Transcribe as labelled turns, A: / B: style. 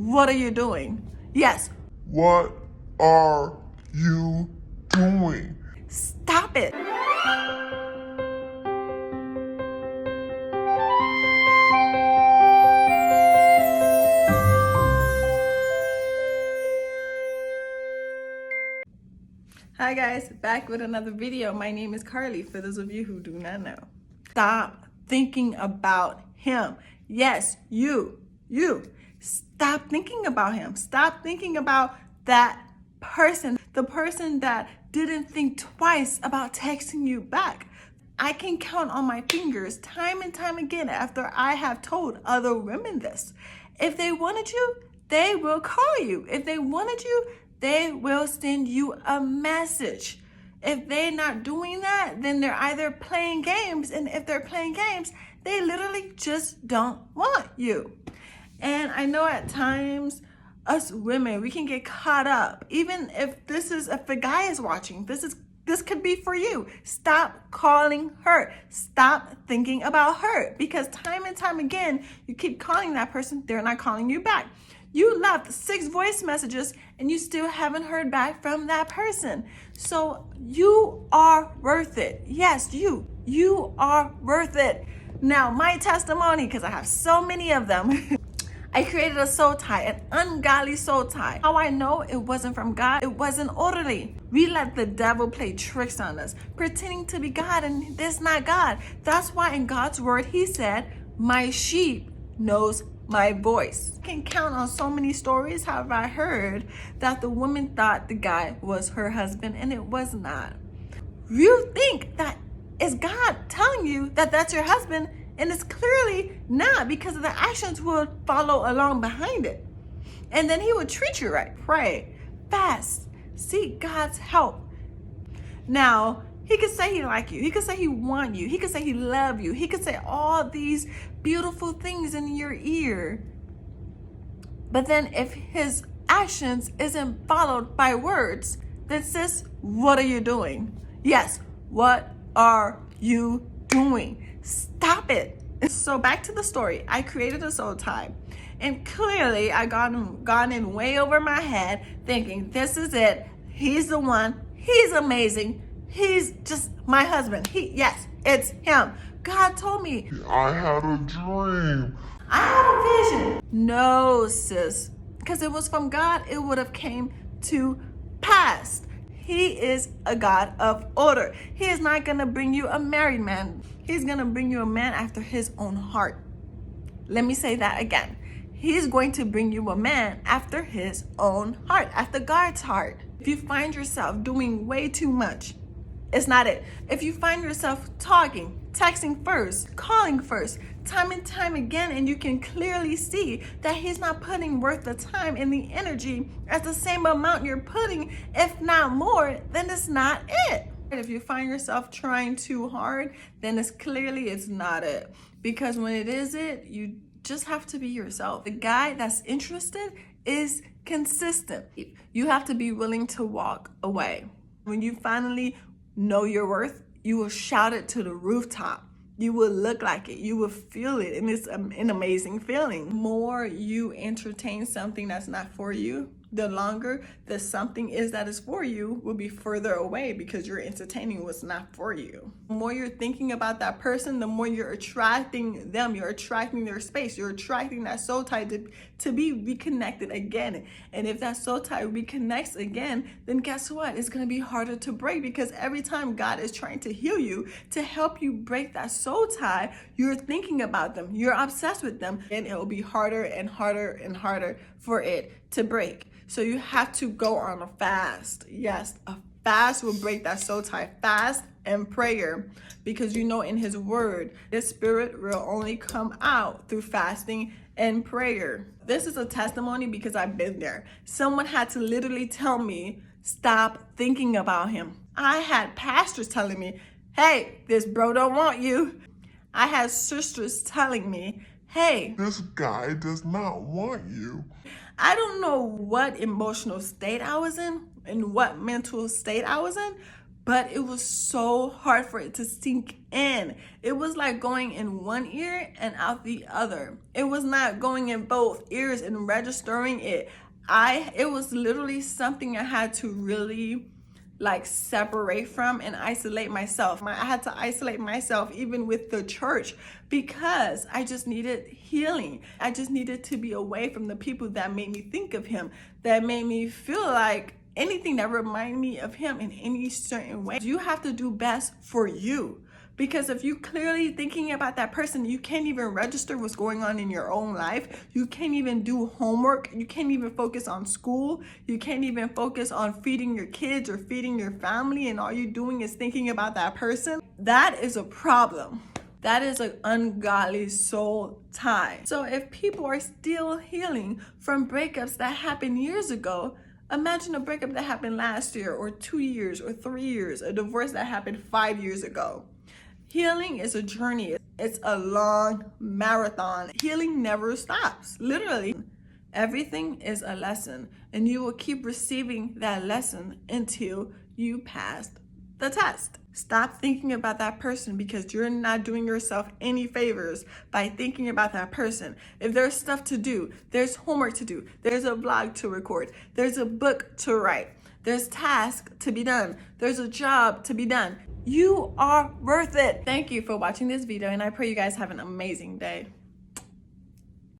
A: what are you doing? Yes.
B: What are you doing?
A: Stop it. Hi guys, back with another video. My name is Carly, for those of you who do not know. Stop thinking about him. Yes, you. Stop thinking about him. Stop thinking about that person, the person that didn't think twice about texting you back. I can count on my fingers time and time again after I have told other women this. If they wanted you, they will call you. If they wanted you, they will send you a message. If they're not doing that, then they're either playing games. And if they're playing games, they literally just don't want you. And I know at times, us women, we can get caught up. Even if a guy is watching, this could be for you. Stop calling her. Stop thinking about her. Because time and time again, you keep calling that person, they're not calling you back. You left 6 voice messages and you still haven't heard back from that person. So you are worth it. Yes, you are worth it. Now, my testimony, because I have so many of them. I created a soul tie, an ungodly soul tie. How I know it wasn't from God, it wasn't orderly. We let the devil play tricks on us, pretending to be God, and that's not God. That's why in God's word, he said, my sheep knows my voice. I can count on so many stories how I heard that the woman thought the guy was her husband, and it was not. You think that is God telling you that that's your husband, and it's clearly not, because of the actions will follow along behind it. And then he would treat you right. Pray, fast, seek God's help. Now, he could say he like you. He could say he want you. He could say he love you. He could say all these beautiful things in your ear. But then if his actions isn't followed by words, then sis, what are you doing? Yes, what are you doing? Stop it. So back to the story. I created a soul tie, and clearly I gone in way over my head thinking this is it. He's the one. He's amazing. He's just my husband. Yes, it's him. God told me.
B: I had a dream.
A: I had a vision. No, sis, because it was from God, it would have came to pass. He is a God of order. He is not going to bring you a married man. He's going to bring you a man after his own heart. Let me say that again. He's going to bring you a man after his own heart, after God's heart. If you find yourself doing way too much, it's not it. If you find yourself talking, texting first, calling first, time and time again, and you can clearly see that he's not putting worth the time and the energy at the same amount you're putting, if not more, then it's not it. If you find yourself trying too hard, then it's not it. Because when it is it, you just have to be yourself. The guy that's interested is consistent. You have to be willing to walk away. When you finally know your worth, you will shout it to the rooftop. You will look like it. You will feel it. And it's an amazing feeling. The more you entertain something that's not for you, the longer the something is that is for you will be further away, because you're entertaining what's not for you. The more you're thinking about that person, the more you're attracting them. You're attracting their space. You're attracting that soul tie to be reconnected again. And if that soul tie reconnects again, then guess what? It's going to be harder to break, because every time God is trying to heal you, to help you break that soul tie, you're thinking about them. You're obsessed with them. And it will be harder and harder and harder for it to break. So you have to go on a fast. Yes, a fast will break that soul tie. Fast and prayer, because you know in his word, his spirit will only come out through fasting and prayer. This is a testimony because I've been there. Someone had to literally tell me, stop thinking about him. I had pastors telling me, hey, this bro don't want you. I had sisters telling me, hey,
B: this guy does not want you.
A: I don't know what emotional state I was in and what mental state I was in, but it was so hard for it to sink in. It was like going in one ear and out the other. It was not going in both ears and registering it. It was literally something I had to really like separate from and isolate myself. I had to isolate myself even with the church because I just needed healing. I just needed to be away from the people that made me think of him, that made me feel like anything that reminded me of him in any certain way. You have to do best for you. Because if you clearly thinking about that person, you can't even register what's going on in your own life. You can't even do homework. You can't even focus on school. You can't even focus on feeding your kids or feeding your family, and all you're doing is thinking about that person. That is a problem. That is an ungodly soul tie. So if people are still healing from breakups that happened years ago, imagine a breakup that happened last year or 2 years or 3 years, a divorce that happened 5 years ago. Healing is a journey. It's a long marathon. Healing never stops. Literally, everything is a lesson, and you will keep receiving that lesson until you pass the test. Stop thinking about that person because you're not doing yourself any favors by thinking about that person. If there's stuff to do, there's homework to do, there's a blog to record, there's a book to write, there's tasks to be done, there's a job to be done. You are worth it. Thank you for watching this video, and I pray you guys have an amazing day.